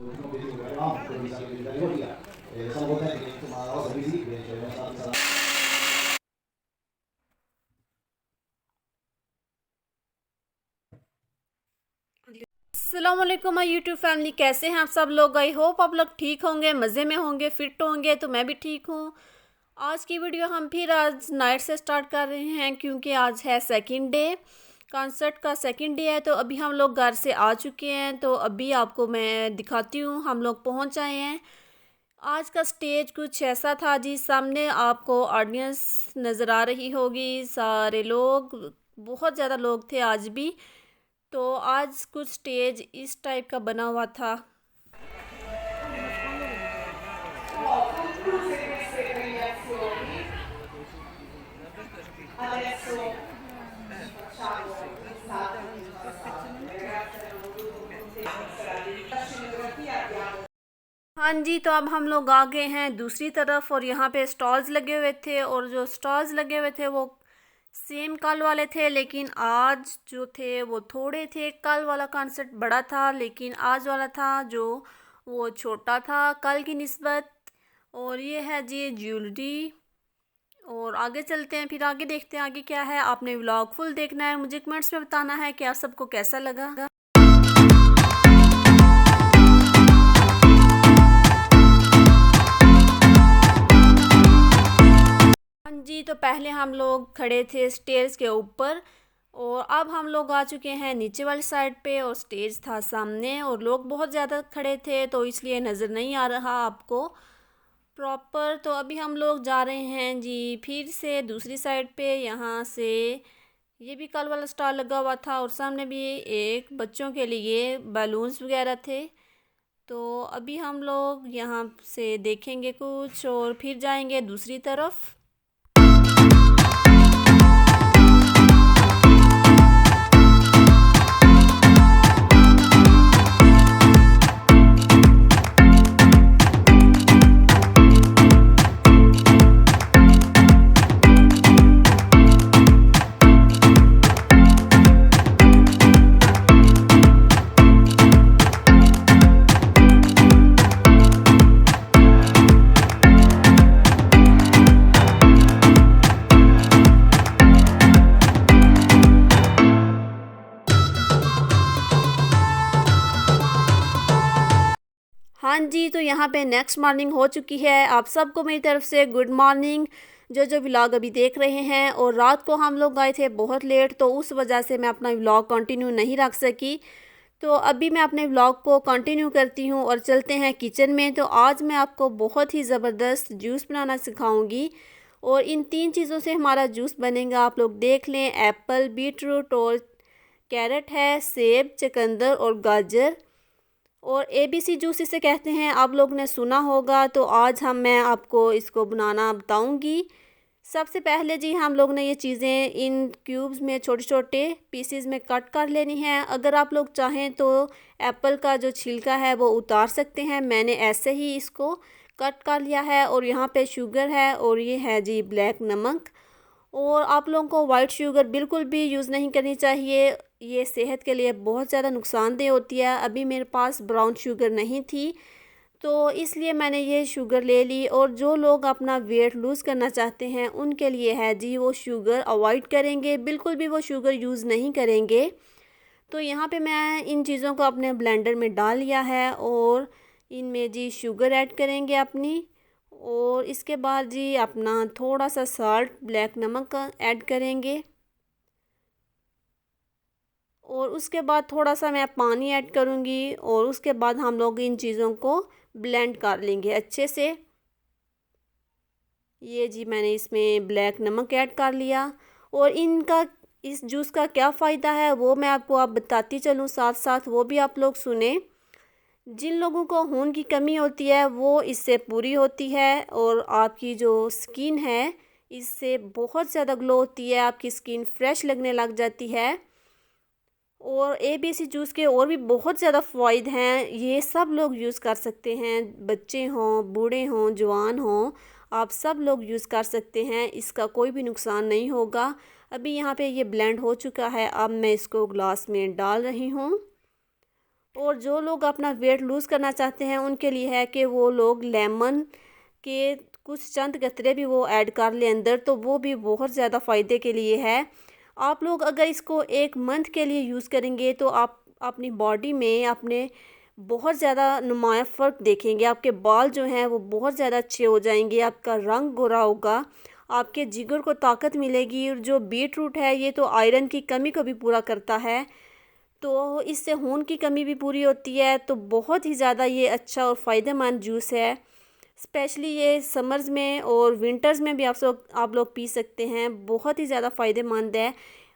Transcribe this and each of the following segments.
L'ultimo obiettivo che avevamo, quello di salire di categoria. Siamo contenti che insomma la cosa è visibile, cioè, sarà. अस्सलामुअलैकुम my YouTube family, कैसे हैं आप सब लोग। I hope आप लोग ठीक होंगे, मज़े में होंगे, फिट होंगे। तो मैं भी ठीक हूँ। आज की वीडियो हम फिर आज नाइट से स्टार्ट कर रहे हैं क्योंकि आज है सेकंड डे, कॉन्सर्ट का सेकंड डे है। तो अभी हम लोग घर से आ चुके हैं, तो अभी आपको मैं दिखाती हूँ। हम लोग पहुँच आए हैं। आज का स्टेज कुछ ऐसा था जी, सामने आपको ऑडियंस नज़र आ रही होगी, सारे लोग, बहुत ज़्यादा लोग थे आज भी। तो आज कुछ स्टेज इस टाइप का बना हुआ था। Concluse queste premiazioni, adesso facciamo gli stati del passato. Le ragazze hanno voluto contenti la scenografia abbiamo. हाँ जी, तो अब हम लोग आ गए हैं दूसरी तरफ और यहाँ पे स्टॉल्स लगे हुए थे, और जो स्टॉल्स लगे हुए थे वो सेम कल वाले थे, लेकिन आज जो थे वो थोड़े थे। कल वाला कॉन्सेप्ट बड़ा था, लेकिन आज वाला था जो वो छोटा था कल की निस्बत। और ये है जी ज्वेलरी। और आगे चलते हैं, फिर आगे देखते हैं आगे क्या है। आपने व्लॉग फुल देखना है, मुझे कमेंट्स में बताना है कि आप सबको कैसा लगा। हाँ जी, तो पहले हम लोग खड़े थे स्टेज के ऊपर, और अब हम लोग आ चुके हैं नीचे वाली साइड पे, और स्टेज था सामने और लोग बहुत ज़्यादा खड़े थे, तो इसलिए नज़र नहीं आ रहा आपको प्रॉपर। तो अभी हम लोग जा रहे हैं जी फिर से दूसरी साइड पे। यहाँ से ये भी कल वाला स्टॉल लगा हुआ था, और सामने भी एक बच्चों के लिए बैलून्स वगैरह थे। तो अभी हम लोग यहाँ से देखेंगे कुछ और फिर जाएंगे दूसरी तरफ। हाँ जी, तो यहाँ पे नेक्स्ट मॉर्निंग हो चुकी है। आप सबको मेरी तरफ से गुड मॉर्निंग, जो व्लॉग अभी देख रहे हैं। और रात को हम लोग गए थे बहुत लेट, तो उस वजह से मैं अपना व्लॉग कंटिन्यू नहीं रख सकी। तो अभी मैं अपने व्लॉग को कंटिन्यू करती हूँ और चलते हैं किचन में। तो आज मैं आपको बहुत ही ज़बरदस्त जूस बनाना सिखाऊंगी, और इन 3 चीज़ों से हमारा जूस बनेगा। आप लोग देख लें, एप्पल, बीटरूट और कैरेट है, सेब, चुकंदर और गाजर, और ABC जूस इसे कहते हैं, आप लोग ने सुना होगा। तो आज मैं आपको इसको बनाना बताऊंगी। सबसे पहले जी हम लोग ने ये चीज़ें इन क्यूब्स में छोटे छोटे पीसेस में कट कर लेनी है। अगर आप लोग चाहें तो एप्पल का जो छिलका है वो उतार सकते हैं, मैंने ऐसे ही इसको कट कर लिया है। और यहाँ पे शुगर है, और ये है जी ब्लैक नमक। और आप लोगों को वाइट शुगर बिल्कुल भी यूज़ नहीं करनी चाहिए, ये सेहत के लिए बहुत ज़्यादा नुकसानदेह होती है। अभी मेरे पास ब्राउन शुगर नहीं थी, तो इसलिए मैंने ये शुगर ले ली। और जो लोग अपना वेट लूज़ करना चाहते हैं उनके लिए है जी, वो शुगर अवॉइड करेंगे, बिल्कुल भी वो शुगर यूज़ नहीं करेंगे। तो यहाँ पे मैं इन चीज़ों को अपने ब्लेंडर में डाल लिया है, और इनमें जी शुगर ऐड करेंगे अपनी। और इसके बाद जी अपना थोड़ा सा साल्ट, ब्लैक नमक ऐड करेंगे। और उसके बाद थोड़ा सा मैं पानी ऐड करूँगी, और उसके बाद हम लोग इन चीज़ों को ब्लेंड कर लेंगे अच्छे से। ये जी मैंने इसमें ब्लैक नमक ऐड कर लिया। और इनका, इस जूस का क्या फ़ायदा है वो मैं आपको बताती चलूँ, साथ साथ वो भी आप लोग सुने। जिन लोगों को खून की कमी होती है वो इससे पूरी होती है, और आपकी जो स्किन है इससे बहुत ज़्यादा ग्लो होती है, आपकी स्किन फ्रेश लगने लग जाती है। और ABC जूस के और भी बहुत ज़्यादा फ़ायदे हैं, ये सब लोग यूज़ कर सकते हैं, बच्चे हों, बूढ़े हों, जवान हों, आप सब लोग यूज़ कर सकते हैं, इसका कोई भी नुकसान नहीं होगा। अभी यहाँ पे ये ब्लेंड हो चुका है, अब मैं इसको ग्लास में डाल रही हूँ। और जो लोग अपना वेट लूज़ करना चाहते हैं उनके लिए है कि वो लोग लेमन के कुछ चंद कतरे भी वो ऐड कर लें अंदर, तो वो भी बहुत ज़्यादा फ़ायदे के लिए है। आप लोग अगर इसको 1 मंथ के लिए यूज़ करेंगे तो आप अपनी बॉडी में अपने बहुत ज़्यादा नुमाया फ़र्क देखेंगे। आपके बाल जो हैं वो बहुत ज़्यादा अच्छे हो जाएंगे, आपका रंग गोरा होगा, आपके जिगर को ताकत मिलेगी। और जो बीट रूट है ये तो आयरन की कमी को भी पूरा करता है, तो इससे खून की कमी भी पूरी होती है। तो बहुत ही ज़्यादा ये अच्छा और फ़ायदेमंद जूस है। स्पेशली ये समर्स में और विंटर्स में भी आप लोग पी सकते हैं, बहुत ही ज़्यादा फ़ायदेमंद है।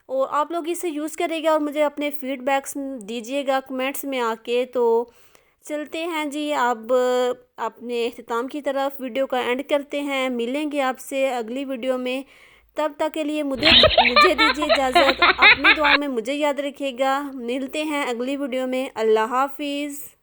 और आप लोग इसे यूज़ करिएगा और मुझे अपने फ़ीडबैक्स दीजिएगा कमेंट्स में आके। तो चलते हैं जी, अब अपने इख्तिताम की तरफ वीडियो का एंड करते हैं। मिलेंगे आपसे अगली वीडियो में, तब तक के लिए मुझे दीजिए इजाज़त। अपनी दुआ में मुझे याद रखिएगा। मिलते हैं अगली वीडियो में। अल्लाह हाफिज़।